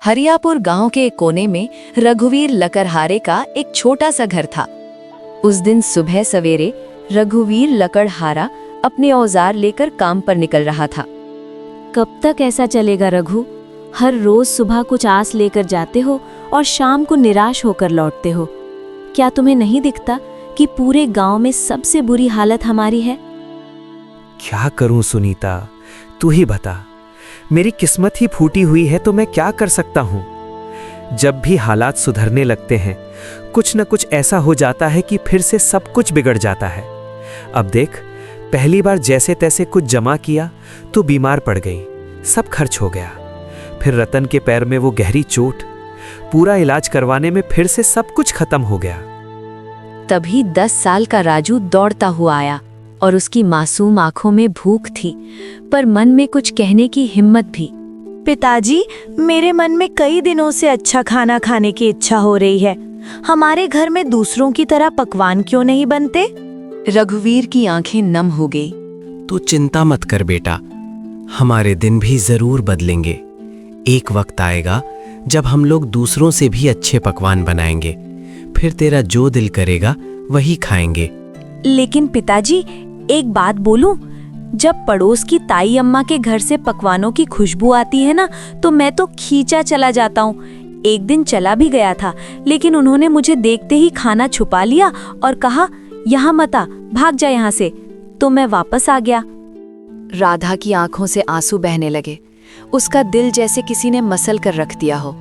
हरियापुर गांव के एक कोने में रघुवीर लकड़हारे का एक छोटा सा घर था। उस दिन सुबह सवेरे रघुवीर लकड़हारा अपने औजार लेकर काम पर निकल रहा था। कब तक ऐसा चलेगा रघु? हर रोज सुबह कुछ आस लेकर जाते हो और शाम को निराश होकर लौटते हो। क्या तुम्हें नहीं दिखता कि पूरे गांव में सबसे बुरी हालत हमारी है? क्या करूं सुनीता, तू ही बता। मेरी किस्मत ही फूटी हुई है तो मैं क्या कर सकता हूं। जब भी हालात सुधरने लगते हैं कुछ न कुछ ऐसा हो जाता है कि फिर से सब कुछ बिगड़ जाता है। अब देख, पहली बार जैसे तैसे कुछ जमा किया तो बीमार पड़ गई, सब खर्च हो गया। फिर रतन के पैर में वो गहरी चोट, पूरा इलाज करवाने में फिर से सब कुछ खत्म हो गया। तभी 10 साल का राजू दौड़ता हुआ आया और उसकी मासूम आंखों में भूख थी, पर मन में कुछ कहने की हिम्मत भी। पिताजी, मेरे मन में कई दिनों से अच्छा खाना खाने की इच्छा हो रही है। हमारे घर में दूसरों की तरह पकवान क्यों नहीं बनते? रघुवीर की आंखें नम हो गई। तू चिंता मत कर बेटा, हमारे दिन भी जरूर बदलेंगे। एक वक्त आएगा जब हम लोग दूसरों से भी अच्छे पकवान बनाएंगे, फिर तेरा जो दिल करेगा वही खाएंगे। लेकिन पिताजी, एक बात बोलूं, जब पड़ोस की ताई अम्मा के घर से पकवानों की खुशबू आती है ना, तो मैं तो खींचा चला जाता हूँ। एक दिन चला भी गया था, लेकिन उन्होंने मुझे देखते ही खाना छुपा लिया और कहा, यहाँ मत आ, भाग जा यहाँ से। तो मैं वापस आ गया। राधा की आंखों से आंसू बहने लगे। उसका दिल जैसे किसी ने मसल कर रख दिया हो।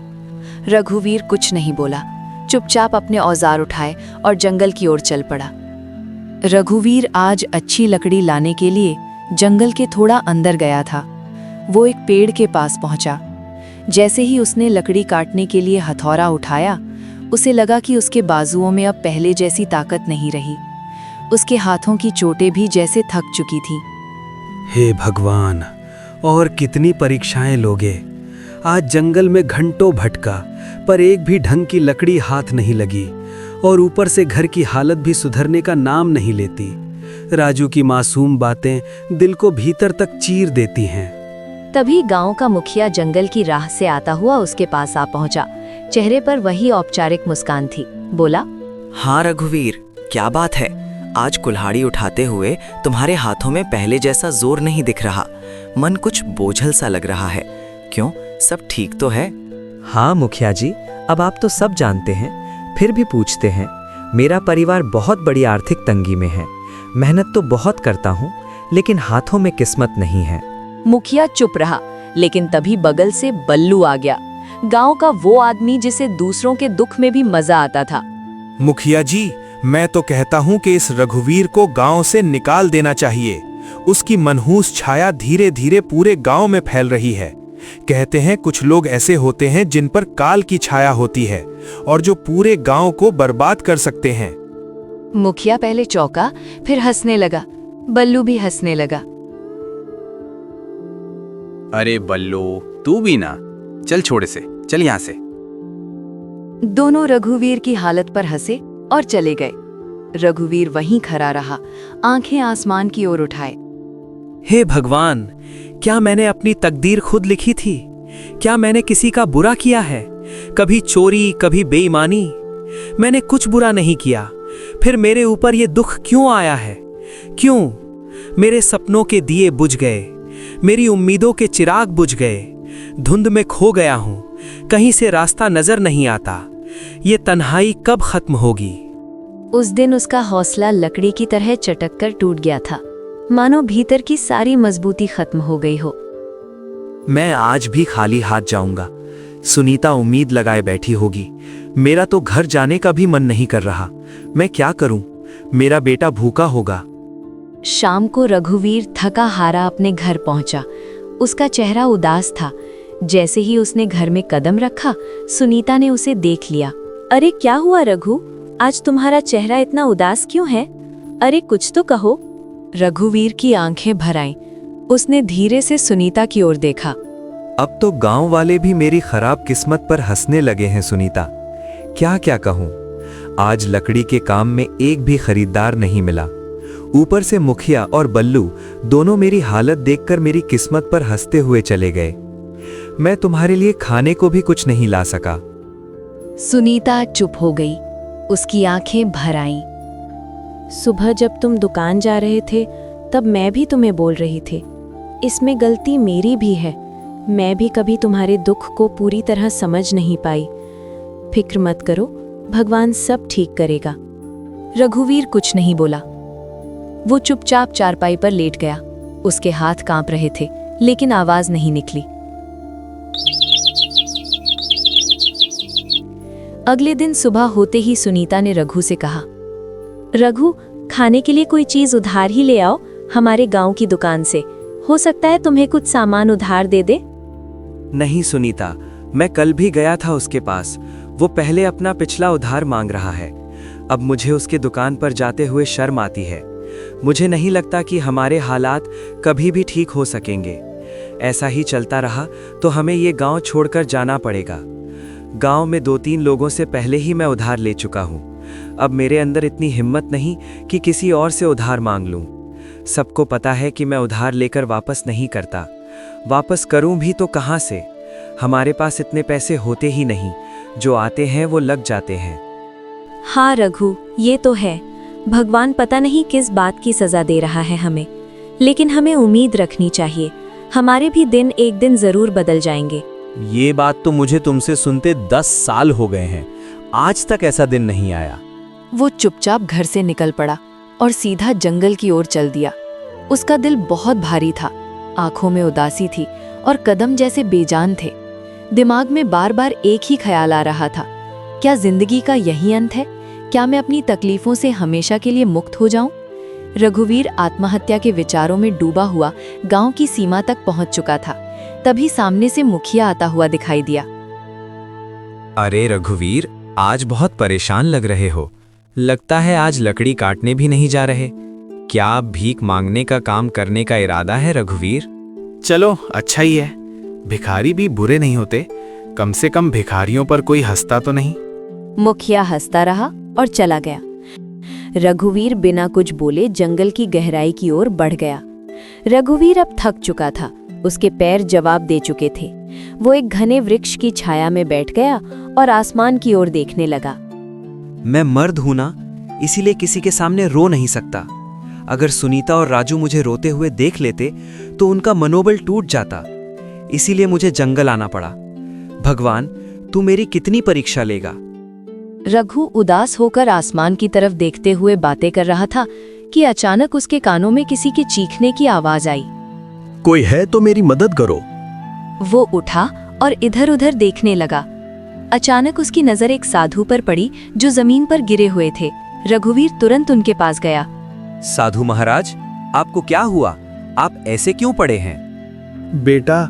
रघुवीर कुछ नहीं बोला, चुपचाप अपने औजार उठाए और जंगल की ओर चल पड़ा। रघुवीर आज अच्छी लकड़ी लाने के लिए जंगल के थोड़ा अंदर गया था। वो एक पेड़ के पास पहुंचा। जैसे ही उसने लकड़ी काटने के लिए हथौड़ा उठाया, उसे लगा कि उसके बाजुओं में अब पहले जैसी ताकत नहीं रही। उसके हाथों की चोटें भी जैसे थक चुकी थीं। हे भगवान, और कितनी परीक्षाएं लोगे। आज जंगल में घंटों भटका, पर एक भी ढंग की लकड़ी हाथ नहीं लगी, और ऊपर से घर की हालत भी सुधरने का नाम नहीं लेती। राजू की मासूम बातें दिल को भीतर तक चीर देती हैं। तभी गांव का मुखिया जंगल की राह से आता हुआ उसके पास आ पहुंचा। चेहरे पर वही औपचारिक मुस्कान थी। बोला, हाँ रघुवीर, क्या बात है? आज कुल्हाड़ी उठाते हुए तुम्हारे हाथों में पहले जैसा जोर नहीं दिख रहा। मन कुछ बोझल सा लग रहा है। क्यों, सब ठीक तो है? हाँ मुखिया जी, अब आप तो सब जानते हैं, फिर भी पूछते हैं। मेरा परिवार बहुत बड़ी आर्थिक तंगी में है। मेहनत तो बहुत करता हूँ, लेकिन हाथों में किस्मत नहीं है। मुखिया चुप रहा, लेकिन तभी बगल से बल्लू आ गया। गांव का वो आदमी जिसे दूसरों के दुख में भी मजा आता था। मुखिया जी, मैं तो कहता हूँ कि इस रघुवीर को गांव से निकाल देना चाहिए। उसकी मनहूस छाया धीरे धीरे पूरे गांव में फैल रही है। कहते हैं कुछ लोग ऐसे होते हैं जिन पर काल की छाया होती है और जो पूरे गांव को बर्बाद कर सकते हैं। मुखिया पहले चौंका, फिर हंसने लगा। बल्लू भी हंसने लगा। अरे बल्लू, तू भी ना, चल छोड़े से, चल यहाँ से। दोनों रघुवीर की हालत पर हंसे और चले गए। रघुवीर वहीं खड़ा रहा, आंखें आसमान की ओर उठाए। हे भगवान, क्या मैंने अपनी तकदीर खुद लिखी थी? क्या मैंने किसी का बुरा किया है? कभी चोरी, कभी बेईमानी। मैंने कुछ बुरा नहीं किया, फिर मेरे ऊपर ये दुख क्यों आया है? क्यों? मेरे सपनों के दिए बुझ गए, मेरी उम्मीदों के चिराग बुझ गए। धुंध में खो गया हूं, कहीं से रास्ता नजर नहीं आता। ये तन्हाई कब खत्म होगी? उस दिन उसका हौसला लकड़ी की तरह चटक कर टूट गया था, मानो भीतर की सारी मजबूती खत्म हो गई हो। मैं आज भी खाली हाथ जाऊंगा। सुनीता उम्मीद लगाए बैठी होगी। मेरा तो घर जाने का भी मन नहीं कर रहा। मैं क्या करूं? मेरा बेटा भूखा होगा। शाम को रघुवीर थका हारा अपने घर पहुंचा। उसका चेहरा उदास था। जैसे ही उसने घर में कदम रखा, सुनीता ने उसे देख लिया। अरे क्या हुआ रघु? आज तुम्हारा चेहरा इतना उदास क्यों है? अरे कुछ तो कहो। रघुवीर की आंखें भर आईं। उसने धीरे से सुनीता की ओर देखा। अब तो गांव वाले भी मेरी खराब किस्मत पर हंसने लगे हैं सुनीता। क्या क्या कहूं? आज लकड़ी के काम में एक भी खरीदार नहीं मिला। ऊपर से मुखिया और बल्लू दोनों मेरी हालत देखकर मेरी किस्मत पर हंसते हुए चले गए। मैं तुम्हारे लिए खाने को भी कुछ नहीं ला सका। सुनीता चुप हो गई। उसकी आंखें भर आईं। सुबह जब तुम दुकान जा रहे थे तब मैं भी तुम्हें बोल रही थी, इसमें गलती मेरी भी है। मैं भी कभी तुम्हारे दुख को पूरी तरह समझ नहीं पाई। फिक्र मत करो, भगवान सब ठीक करेगा। रघुवीर कुछ नहीं बोला। वो चुपचाप चारपाई पर लेट गया। उसके हाथ कांप रहे थे, लेकिन आवाज नहीं निकली। अगले दिन सुबह होते ही सुनीता ने रघु से कहा, रघु, खाने के लिए कोई चीज उधार ही ले आओ हमारे गांव की दुकान से। हो सकता है तुम्हें कुछ सामान उधार दे दे। नहीं सुनीता, मैं कल भी गया था उसके पास। वो पहले अपना पिछला उधार मांग रहा है। अब मुझे उसके दुकान पर जाते हुए शर्म आती है। मुझे नहीं लगता कि हमारे हालात कभी भी ठीक हो सकेंगे। ऐसा ही चलता रहा तो हमें ये गांव छोड़कर जाना पड़ेगा। गांव में 2-3 लोगों से पहले ही मैं उधार ले चुका हूं। अब मेरे अंदर इतनी हिम्मत नहीं कि किसी और से उधार मांग लूं। सबको पता है कि मैं उधार लेकर वापस नहीं करता। वापस करूं भी तो कहां से? हमारे पास इतने पैसे होते ही नहीं। जो आते हैं वो लग जाते हैं। हाँ रघु, ये तो है। भगवान पता नहीं किस बात की सजा दे रहा है हमें, लेकिन हमें उम्मीद रखनी चाहिए। हमारे भी दिन एक दिन जरूर बदल जाएंगे। ये बात तो मुझे तुमसे सुनते 10 साल हो गए हैं। आज तक ऐसा दिन नहीं आया। वो चुपचाप घर से निकल पड़ा और सीधा जंगल की ओर चल दिया। उसका दिल बहुत भारी था, आंखों में उदासी थी और कदम जैसे बेजान थे। दिमाग में बार बार एक ही ख्याल आ रहा था, क्या जिंदगी का यही अंत है? क्या मैं अपनी तकलीफों से हमेशा के लिए मुक्त हो जाऊं? रघुवीर आत्महत्या के विचारों में डूबा हुआ गांव की सीमा तक पहुंच चुका था। तभी सामने से मुखिया आता हुआ दिखाई दिया। अरे रघुवीर, आज बहुत परेशान लग रहे हो। लगता है आज लकड़ी काटने भी नहीं जा रहे। क्या आप भीख मांगने का काम करने का इरादा है रघुवीर? चलो अच्छा ही है, भिखारी भी बुरे नहीं होते। कम से कम भिखारियों पर कोई हंसता तो नहीं। मुखिया हंसता रहा और चला गया। रघुवीर बिना कुछ बोले जंगल की गहराई की ओर बढ़ गया। रघुवीर अब थक चुका था, उसके पैर जवाब दे चुके थे। वो एक घने वृक्ष की छाया में बैठ गया और आसमान की ओर देखने लगा। मैं मर्द हूं ना, इसीलिए किसी के सामने रो नहीं सकता। अगर सुनीता और राजू मुझे रोते हुए देख लेते तो उनका मनोबल टूट जाता। इसीलिए मुझे जंगल आना पड़ा। भगवान, तू मेरी कितनी परीक्षा लेगा? रघु उदास होकर आसमान की तरफ देखते हुए बातें कर रहा था कि अचानक उसके कानों में किसी के चीखने की आवाज आई। कोई है तो मेरी मदद करो। वो उठा और इधर-उधर देखने लगा। अचानक उसकी नजर एक साधु पर पड़ी जो जमीन पर गिरे हुए थे। रघुवीर तुरंत उनके पास गया। साधु महाराज, आपको क्या हुआ? आप ऐसे क्यों पड़े हैं? बेटा,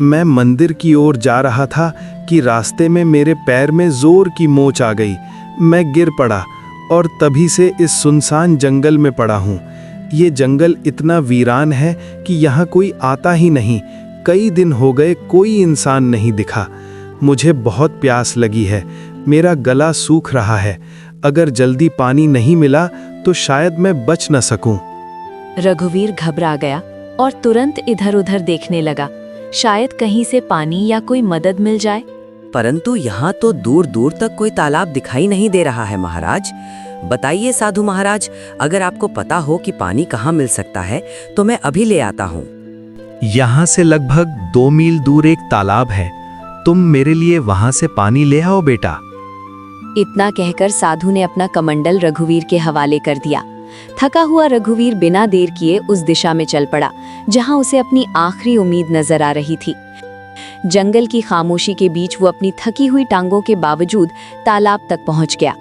मैं मंदिर की ओर जा रहा था कि रास्ते में मेरे पैर में जोर की मोच आ गई। मैं गिर पड़ा और तभी से इस सुनसान जंगल में पड़ा हूँ। ये जंगल इतना वीरान है कि यहाँ कोई आता ही नहीं। कई दिन हो गए कोई इंसान नहीं दिखा। मुझे बहुत प्यास लगी है, मेरा गला सूख रहा है। अगर जल्दी पानी नहीं मिला तो शायद मैं बच न सकूं। रघुवीर घबरा गया और तुरंत इधर-उधर देखने लगा, शायद कहीं से पानी या कोई मदद मिल जाए। परंतु यहाँ तो दूर दूर तक कोई तालाब दिखाई नहीं दे रहा है महाराज। बताइए साधु महाराज, अगर आपको पता हो कि पानी कहाँ मिल सकता है तो मैं अभी ले आता हूँ। यहाँ से लगभग 2 मील दूर एक तालाब है। तुम मेरे लिए वहां से पानी ले आओ बेटा। इतना कहकर साधु ने अपना कमंडल रघुवीर के हवाले कर दिया। थका हुआ रघुवीर बिना देर किए उस दिशा में चल पड़ा जहां उसे अपनी आखिरी उम्मीद नजर आ रही थी। जंगल की खामोशी के बीच वो अपनी थकी हुई टांगों के बावजूद तालाब तक पहुंच गया।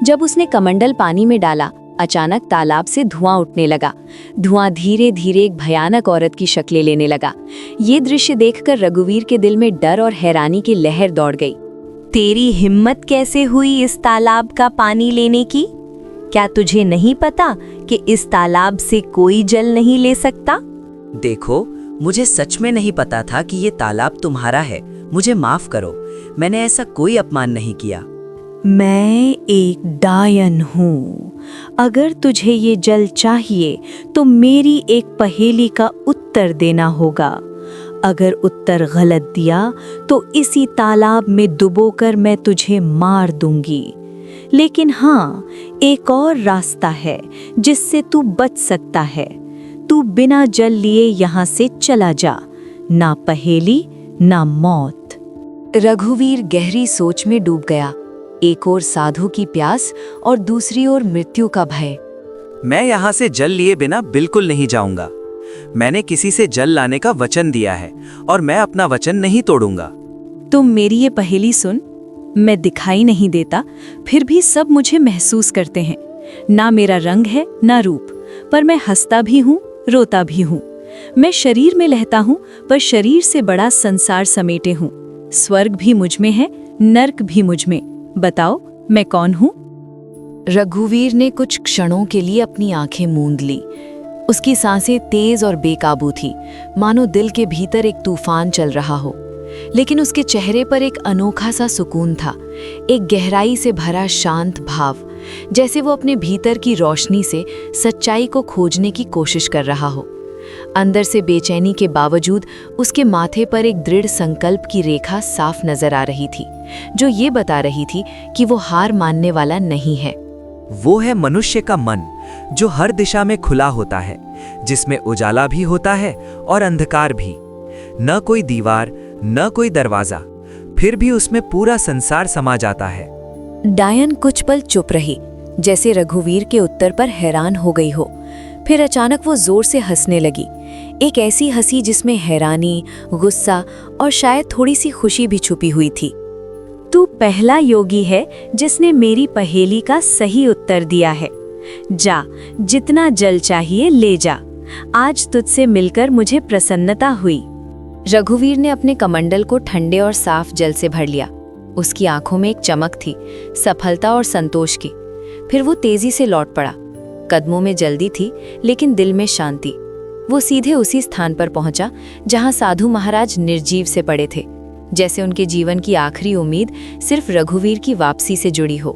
जब उसने कमंडल पानी में डाला, अचानक तालाब से धुआं उठने लगा। धुआं धीरे धीरे एक भयानक औरत की शक्ल लेने लगा। ये दृश्य देखकर रघुवीर के दिल में डर और हैरानी की लहर दौड़ गई। तेरी हिम्मत कैसे हुई इस तालाब का पानी लेने की? क्या तुझे नहीं पता कि इस तालाब से कोई जल नहीं ले सकता? देखो, मुझे सच में नहीं पता था कि ये तालाब तुम्हारा है। मुझे माफ करो, मैंने ऐसा कोई अपमान नहीं किया। मैं एक डायन हूँ। अगर तुझे ये जल चाहिए तो मेरी एक पहेली का उत्तर देना होगा। अगर उत्तर गलत दिया तो इसी तालाब में डुबोकर मैं तुझे मार दूंगी। लेकिन हाँ, एक और रास्ता है जिससे तू बच सकता है। तू बिना जल लिए यहाँ से चला जा, ना पहेली ना मौत। रघुवीर गहरी सोच में डूब गया। एक ओर साधु की प्यास और दूसरी ओर मृत्यु का भय। मैं यहाँ से जल लिए बिना बिल्कुल नहीं जाऊंगा। मैंने किसी से जल लाने का वचन दिया है और मैं अपना वचन नहीं तोड़ूंगा। तुम मेरी ये पहेली सुन। मैं दिखाई नहीं देता, फिर भी सब मुझे महसूस करते हैं। ना मेरा रंग है ना रूप, पर मैं हंसता भी हूँ, रोता भी हूँ। मैं शरीर में लहता हूँ, पर शरीर से बड़ा संसार समेटे हूँ। स्वर्ग भी मुझ में है, नर्क भी मुझ में। बताओ मैं कौन हूँ? रघुवीर ने कुछ क्षणों के लिए अपनी आंखें मूंद ली। उसकी सांसें तेज और बेकाबू थी, मानो दिल के भीतर एक तूफान चल रहा हो। लेकिन उसके चेहरे पर एक अनोखा सा सुकून था, एक गहराई से भरा शांत भाव, जैसे वो अपने भीतर की रोशनी से सच्चाई को खोजने की कोशिश कर रहा हो। अंदर से बेचैनी के बावजूद उसके माथे पर एक दृढ़ संकल्प की रेखा साफ नजर आ रही थी, जो ये बता रही थी कि वो हार मानने वाला नहीं है। वो है मनुष्य का मन, जो हर दिशा में खुला होता है, जिसमें उजाला भी होता है और अंधकार भी। न कोई दीवार, न कोई दरवाजा, फिर भी उसमें पूरा संसार समा जाता है। डायन कुछ पल चुप रही, जैसे रघुवीर के उत्तर पर हैरान हो गई हो। फिर अचानक वो जोर से हंसने लगी, एक ऐसी हंसी जिसमें हैरानी, गुस्सा और शायद थोड़ी सी खुशी भी छुपी हुई थी। तू पहला योगी है जिसने मेरी पहेली का सही उत्तर दिया है। जा, जितना जल चाहिए ले जा। आज तुझसे मिलकर मुझे प्रसन्नता हुई। रघुवीर ने अपने कमंडल को ठंडे और साफ जल से भर लिया। उसकी आंखों में एक चमक थी, सफलता और संतोष की। फिर वो तेजी से लौट पड़ा। कदमों में जल्दी थी, लेकिन दिल में शांति। वो सीधे उसी स्थान पर पहुंचा जहां साधु महाराज निर्जीव से पड़े थे, जैसे उनके जीवन की आखिरी उम्मीद सिर्फ रघुवीर की वापसी से जुड़ी हो।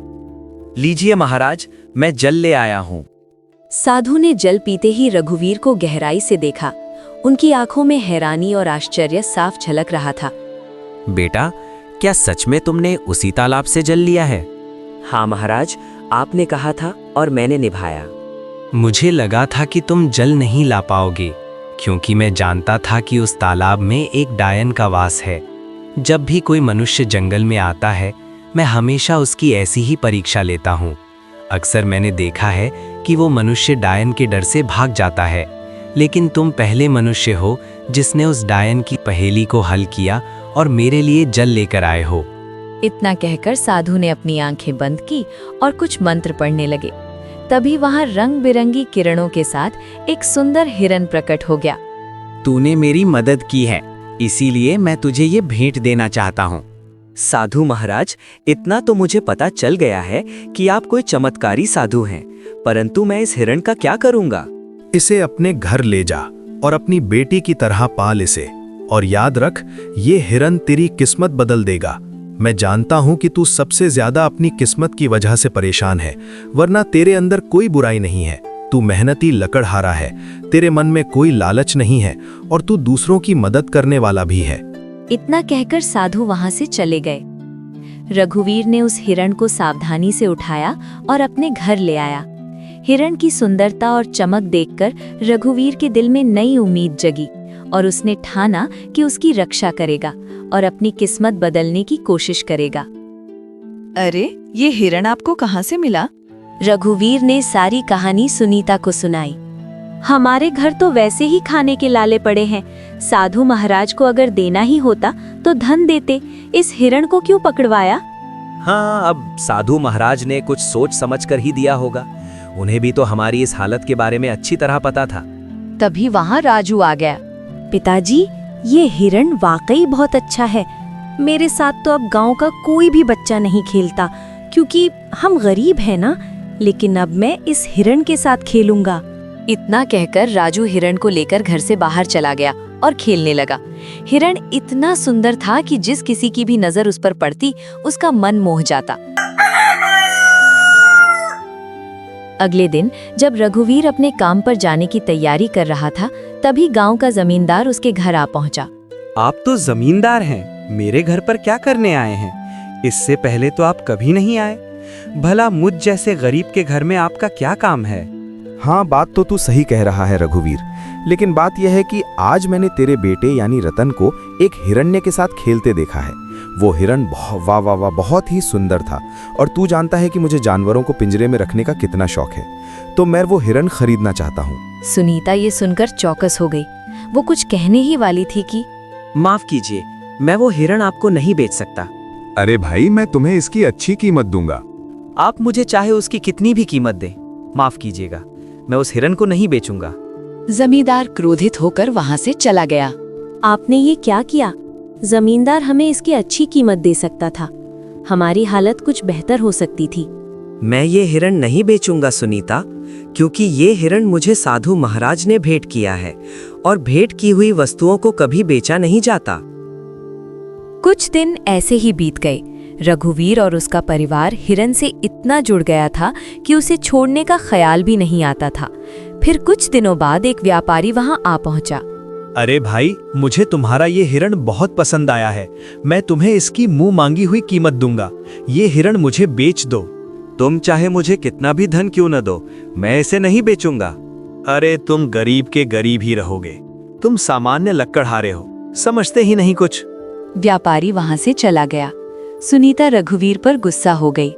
लीजिए महाराज, मैं जल ले आया हूँ। साधु ने जल पीते ही रघुवीर को गहराई से देखा। उनकी आंखों में हैरानी और आश्चर्य साफ झलक रहा था। बेटा, क्या सच में तुमने उसी तालाब से जल लिया है? हाँ महाराज, आपने कहा था और मैंने निभाया। मुझे लगा था कि तुम जल नहीं ला पाओगे, क्योंकि मैं जानता था कि उस तालाब में एक डायन का वास है। जब भी कोई मनुष्य जंगल में आता है, मैं हमेशा उसकी ऐसी ही परीक्षा लेता हूँ। अक्सर मैंने देखा है कि वो मनुष्य डायन के डर से भाग जाता है, लेकिन तुम पहले मनुष्य हो जिसने उस डायन की पहेली को हल किया और मेरे लिए जल लेकर आए हो। इतना कहकर साधु ने अपनी आंखें बंद की और कुछ मंत्र पढ़ने लगे। तभी वहां रंग बिरंगी किरणों के साथ एक सुंदर हिरन प्रकट हो गया। तूने मेरी मदद की है, इसीलिए मैं तुझे ये भेंट देना चाहता हूँ। साधु महाराज, इतना तो मुझे पता चल गया है कि आप कोई चमत्कारी साधु हैं, परंतु मैं इस हिरण का क्या करूँगा? इसे अपने घर ले जा और अपनी बेटी की तरह पाल इसे, और याद रख, ये हिरन तेरी किस्मत बदल देगा। मैं जानता हूं कि तू सबसे ज्यादा अपनी किस्मत की वजह से परेशान है, वरना तेरे अंदर कोई बुराई नहीं है। तू मेहनती लकड़हारा है, तेरे मन में कोई लालच नहीं है और तू दूसरों की मदद करने वाला भी है। इतना कहकर साधु वहां से चले गए। रघुवीर ने उस हिरण को सावधानी से उठाया और अपने घर ले आया। हिरण की सुंदरता और चमक देखकर रघुवीर के दिल में नई उम्मीद जगी और उसने ठाना कि उसकी रक्षा करेगा और अपनी किस्मत बदलने की कोशिश करेगा। अरे, ये हिरण आपको कहाँ से मिला? रघुवीर ने सारी कहानी सुनीता को सुनाई। हमारे घर तो वैसे ही खाने के लाले पड़े हैं। साधु महाराज को अगर देना ही होता तो धन देते, इस हिरण को क्यों पकड़वाया? हाँ, अब साधु महाराज ने कुछ सोच समझकर ही दिया होगा। उन्हें भी तो हमारी इस हालत के बारे में अच्छी तरह पता था। तभी वहां राजू आ गया। पिताजी, ये हिरण वाकई बहुत अच्छा है। मेरे साथ तो अब गांव का कोई भी बच्चा नहीं खेलता, क्योंकि हम गरीब हैं ना। लेकिन अब मैं इस हिरण के साथ खेलूंगा। इतना कहकर राजू हिरण को लेकर घर से बाहर चला गया और खेलने लगा। हिरण इतना सुंदर था कि जिस किसी की भी नजर उस पर पड़ती, उसका मन मोह जाता। अगले दिन जब रघुवीर अपने काम पर जाने की तैयारी कर रहा था, तभी गांव का जमींदार उसके घर आ पहुंचा। आप तो जमींदार हैं, मेरे घर पर क्या करने आए हैं? इससे पहले तो आप कभी नहीं आए। भला मुझ जैसे गरीब के घर में आपका क्या काम है? हाँ, बात तो तू सही कह रहा है रघुवीर, लेकिन बात यह है कि आज मैंने तेरे बेटे यानी रतन को एक हिरण्य के साथ खेलते देखा है। वो हिरण वाह वाह वाह बहुत ही सुंदर था, और तू जानता है कि मुझे जानवरों को पिंजरे में रखने का कितना शौक है, तो मैं वो हिरण खरीदना चाहता हूँ। सुनीता ये सुनकर चौकस हो गई। वो कुछ कहने ही वाली थी कि माफ कीजिए, मैं वो हिरण आपको नहीं बेच सकता। अरे भाई, मैं तुम्हें इसकी अच्छी कीमत दूंगा। आप मुझे चाहे उसकी कितनी भी कीमत दें, माफ कीजिएगा, मैं उस हिरण को नहीं बेचूंगा। जमींदार क्रोधित होकर वहां से चला गया। आपने ये क्या किया? जमींदार हमें इसकी अच्छी कीमत दे सकता था, हमारी हालत कुछ बेहतर हो सकती थी। मैं ये हिरण नहीं बेचूंगा सुनीता, क्योंकि ये हिरण मुझे साधु महाराज ने भेंट किया है, और भेंट की हुई वस्तुओं को कभी बेचा नहीं जाता। कुछ दिन ऐसे ही बीत गए। रघुवीर और उसका परिवार हिरन से इतना जुड़ गया था कि उसे छोड़ने का ख्याल भी नहीं आता था। फिर कुछ दिनों बाद एक व्यापारी वहां आ पहुंचा। अरे भाई, मुझे तुम्हारा ये हिरण बहुत पसंद आया है। मैं तुम्हें इसकी मुंह मांगी हुई कीमत दूंगा। ये हिरण मुझे बेच दो। तुम चाहे मुझे कितना भी धन क्यों न दो, मैं इसे नहीं बेचूंगा। अरे तुम गरीब के गरीब ही रहोगे। तुम सामान्य लक्कड़हारे हो, समझते ही नहीं कुछ। व्यापारी वहां से चला गया। सुनीता रघुवीर पर गुस्सा हो गई।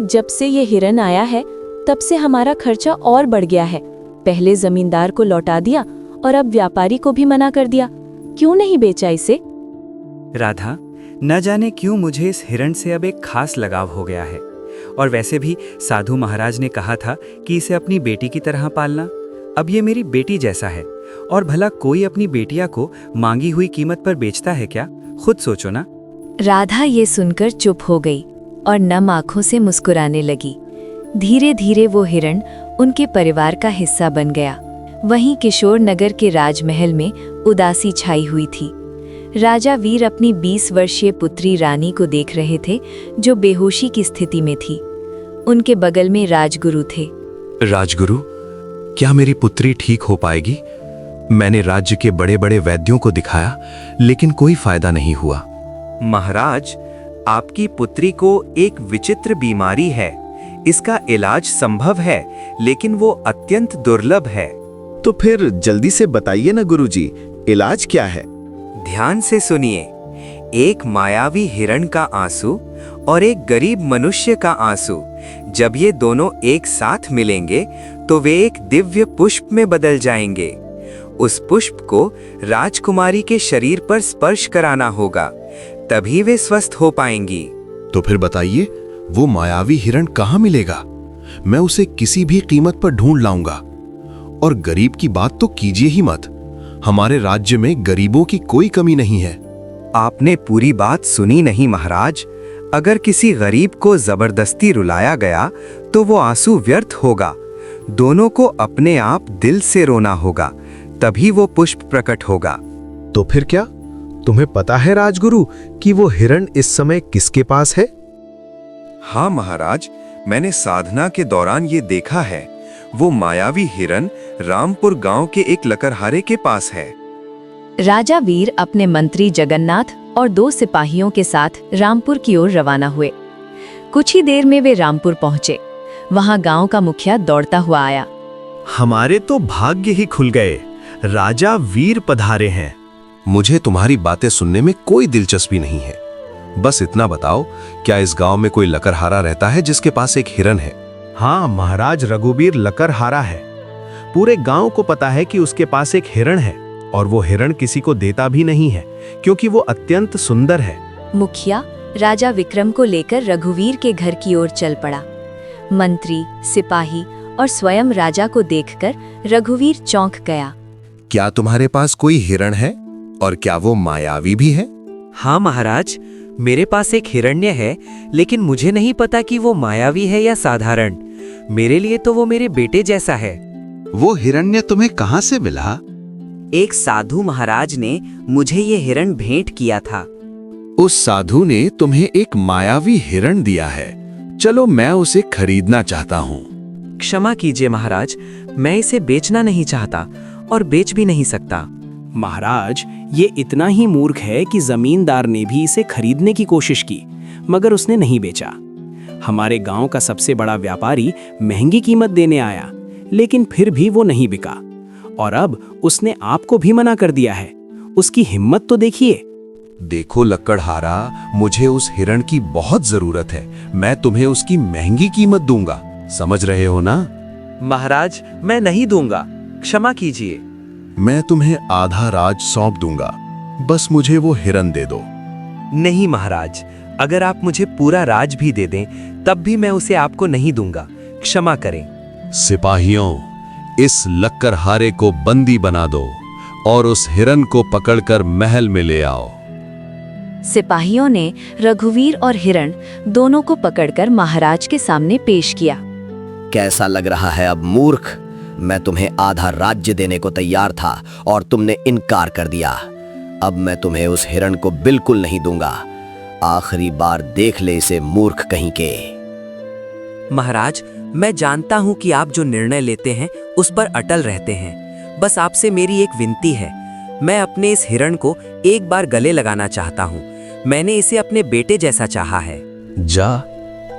जब से ये हिरन आया है तब से हमारा खर्चा और बढ़ गया है। पहले जमींदार को लौटा दिया और अब व्यापारी को भी मना कर दिया। क्यों नहीं बेचा इसे? राधा, न जाने क्यों मुझे इस हिरण से अब एक खास लगाव हो गया है। और वैसे भी साधु महाराज ने कहा था कि इसे अपनी बेटी की तरह पालना। अब ये मेरी बेटी जैसा है, और भला कोई अपनी बेटिया को मांगी हुई कीमत पर बेचता है क्या? खुद सोचो ना। राधा ये सुनकर चुप हो गई और नम आंखों से मुस्कुराने लगी। धीरे धीरे वो हिरण उनके परिवार का हिस्सा बन गया। वहीं किशोर नगर के राजमहल में उदासी छाई हुई थी। राजा वीर अपनी 20 वर्षीय पुत्री रानी को देख रहे थे, जो बेहोशी की स्थिति में थी। उनके बगल में राजगुरु थे। राजगुरु, क्या मेरी पुत्री ठीक हो पाएगी? मैंने राज्य के बड़े बड़े वैद्यों को दिखाया, लेकिन कोई फायदा नहीं हुआ। महाराज, आपकी पुत्री को एक विचित्र बीमारी है। इसका इलाज संभव है, लेकिन वो अत्यंत दुर्लभ है। तो फिर जल्दी से बताइए ना गुरुजी, इलाज क्या है? ध्यान से सुनिए। एक मायावी हिरण का आंसू और एक गरीब मनुष्य का आंसू, जब ये दोनों एक साथ मिलेंगे तो वे एक दिव्य पुष्प में बदल जाएंगे। उस पुष्प को राजकुमारी के शरीर पर स्पर्श कराना होगा, तभी वे स्वस्थ हो पाएंगी। तो फिर बताइए, वो मायावी हिरण कहाँ मिलेगा? मैं उसे किसी भी कीमत पर ढूंढ लाऊंगा। और गरीब की बात तो कीजिए ही मत। हमारे राज्य में गरीबों की कोई कमी नहीं है। आपने पूरी बात सुनी नहीं महाराज। अगर किसी गरीब को जबरदस्ती रुलाया गया तो वो आंसू व्यर्थ होगा। दोनों को अपने आप दिल से रोना होगा, तभी वो पुष्प प्रकट होगा। तो फिर क्या तुम्हें पता है राजगुरु कि वो हिरण इस समय किसके पास है? हाँ महाराज, मैंने साधना के दौरान ये देखा है। वो मायावी हिरण रामपुर गांव के एक लकड़हारे के पास है। राजा वीर अपने मंत्री जगन्नाथ और 2 सिपाहियों के साथ रामपुर की ओर रवाना हुए। कुछ ही देर में वे रामपुर पहुंचे। वहां गांव का मुखिया दौड़ता हुआ आया। हमारे तो भाग्य ही खुल गए। राजा वीर पधारे हैं। मुझे तुम्हारी बातें सुनने में कोई दिलचस्पी नहीं है। बस इतना बताओ, क्या इस गांव में कोई लकड़हारा रहता है जिसके पास एक हिरण है? हाँ, महाराज रघुवीर लकड़हारा है। पूरे गांव को पता है कि उसके पास एक हिरण है, और वो हिरण किसी को देता भी नहीं है, क्योंकि वो अत्यंत सुंदर है। मुखिया राजा विक्रम को लेकर रघुवीर के घर की ओर चल पड़ा। मंत्री, सिपाही और स्वयं राजा को देखकर रघुवीर चौंक गया। क्या तुम्हारे पास कोई हिरण है? और क्या वो मायावी भी है? हाँ महाराज, मेरे पास एक हिरण्य है, लेकिन मुझे नहीं पता कि वो मायावी है या साधारण। मेरे लिए तो वो मेरे बेटे जैसा है। वो हिरण्य तुम्हें कहाँ से मिला? एक साधु महाराज ने मुझे ये हिरण भेंट किया था। उस साधु ने तुम्हें एक मायावी हिरण दिया है। चलो, मैं उसे खरीदना चाहता हूँ। क्षमा कीजिए महाराज, मैं इसे बेचना नहीं चाहता और बेच भी नहीं सकता। महाराज, ये इतना ही मूर्ख है कि जमींदार ने भी इसे खरीदने की कोशिश की, मगर उसने नहीं बेचा। हमारे गांव का सबसे बड़ा व्यापारी महंगी कीमत देने आया, लेकिन फिर भी वो नहीं बिका, और अब उसने आपको भी मना कर दिया है। उसकी हिम्मत तो देखिए। देखो लकड़हारा, मुझे उस हिरण की बहुत जरूरत है। मैं तुम्हें उसकी महंगी कीमत दूंगा, समझ रहे हो ना? महाराज, मैं नहीं दूंगा, क्षमा कीजिए। मैं तुम्हें आधा राज सौंप दूंगा, बस मुझे वो हिरन दे दो। नहीं महाराज, अगर आप मुझे पूरा राज भी दे दें तब भी मैं उसे आपको नहीं दूंगा, क्षमा करें। सिपाहियों, इस लक्कड़हारे को बंदी बना दो और उस हिरन को पकड़कर महल में ले आओ। सिपाहियों ने रघुवीर और हिरण दोनों को पकड़कर महाराज के सामने पेश किया। कैसा लग रहा है अब मूर्ख? मैं तुम्हें आधा राज्य देने को तैयार था और तुमने इनकार कर दिया। अब मैं तुम्हें उस हिरण को बिल्कुल नहीं दूंगा। आखिरी बार देख ले इसे, मूर्ख कहीं के। महाराज, मैं जानता हूं कि आप जो निर्णय लेते हैं उस पर अटल रहते हैं। बस आपसे मेरी एक विनती है, मैं अपने इस हिरण को एक बार गले लगाना चाहता हूं। मैंने इसे अपने बेटे जैसा चाहा है। जा,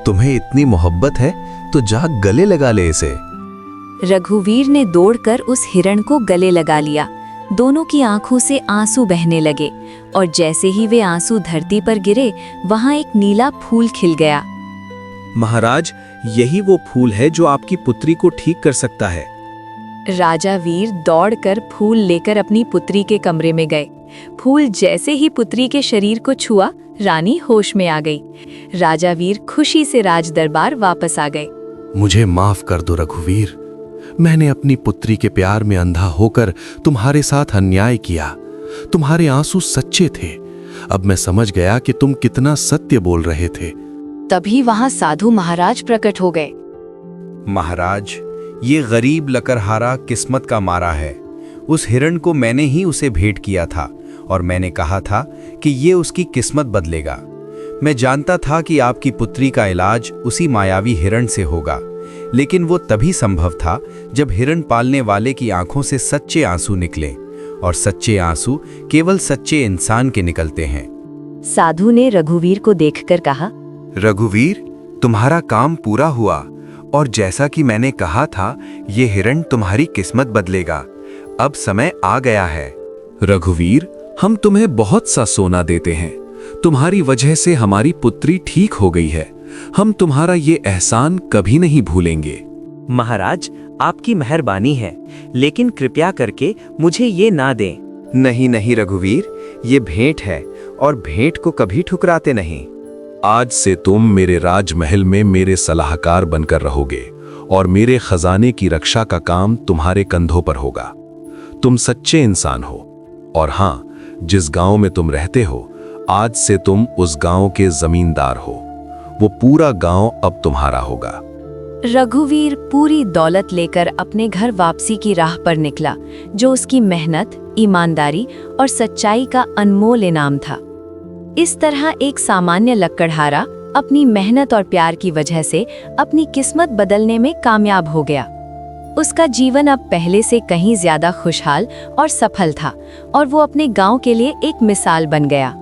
तुम्हें इतनी मोहब्बत है तो जा गले लगा ले इसे। रघुवीर ने दौड़कर उस हिरण को गले लगा लिया। दोनों की आंखों से आंसू बहने लगे, और जैसे ही वे आंसू धरती पर गिरे, वहां एक नीला फूल खिल गया। महाराज, यही वो फूल है जो आपकी पुत्री को ठीक कर सकता है। राजा वीर दौड़कर फूल लेकर अपनी पुत्री के कमरे में गए। फूल जैसे ही पुत्री के शरीर को छुआ, रानी होश में आ गई। राजा वीर खुशी से राज दरबार वापस आ गए। मुझे माफ कर दो रघुवीर, मैंने अपनी पुत्री के प्यार में अंधा होकर तुम्हारे साथ अन्याय किया। तुम्हारे आंसू सच्चे थे। अब मैं समझ गया कि तुम कितना सत्य बोल रहे थे। तभी वहां साधु महाराज प्रकट हो गए। महाराज, ये गरीब लकड़हारा किस्मत का मारा है। उस हिरण को मैंने ही उसे भेंट किया था, और मैंने कहा था कि ये उसकी किस्मत बदलेगा। मैं जानता था कि आपकी पुत्री का इलाज उसी मायावी हिरण से होगा, लेकिन वो तभी संभव था जब हिरण पालने वाले की आंखों से सच्चे आंसू निकले, और सच्चे आंसू केवल सच्चे इंसान के निकलते हैं। साधु ने रघुवीर को देखकर कहा, रघुवीर, तुम्हारा काम पूरा हुआ, और जैसा कि मैंने कहा था, ये हिरण तुम्हारी किस्मत बदलेगा। अब समय आ गया है। रघुवीर, हम तुम्हें बहुत सा सोना देते हैं। तुम्हारी वजह से हमारी पुत्री ठीक हो गई है। हम तुम्हारा ये एहसान कभी नहीं भूलेंगे। महाराज, आपकी मेहरबानी है, लेकिन कृपया करके मुझे ये ना दें। नहीं नहीं रघुवीर, ये भेंट है, और भेंट को कभी ठुकराते नहीं। आज से तुम मेरे राजमहल में मेरे सलाहकार बनकर रहोगे, और मेरे खजाने की रक्षा का काम तुम्हारे कंधों पर होगा। तुम सच्चे इंसान हो, और हां, जिस गांव में तुम रहते हो, आज से तुम उस गांव के जमींदार हो। वो पूरा गांव अब तुम्हारा होगा। रघुवीर पूरी दौलत लेकर अपने घर वापसी की राह पर निकला, जो उसकी मेहनत, ईमानदारी और सच्चाई का अनमोल इनाम था। इस तरह एक सामान्य लकड़हारा अपनी मेहनत और प्यार की वजह से अपनी किस्मत बदलने में कामयाब हो गया। उसका जीवन अब पहले से कहीं ज्यादा खुशहाल और सफल था, और वो अपने गांव के लिए एक मिसाल बन गया।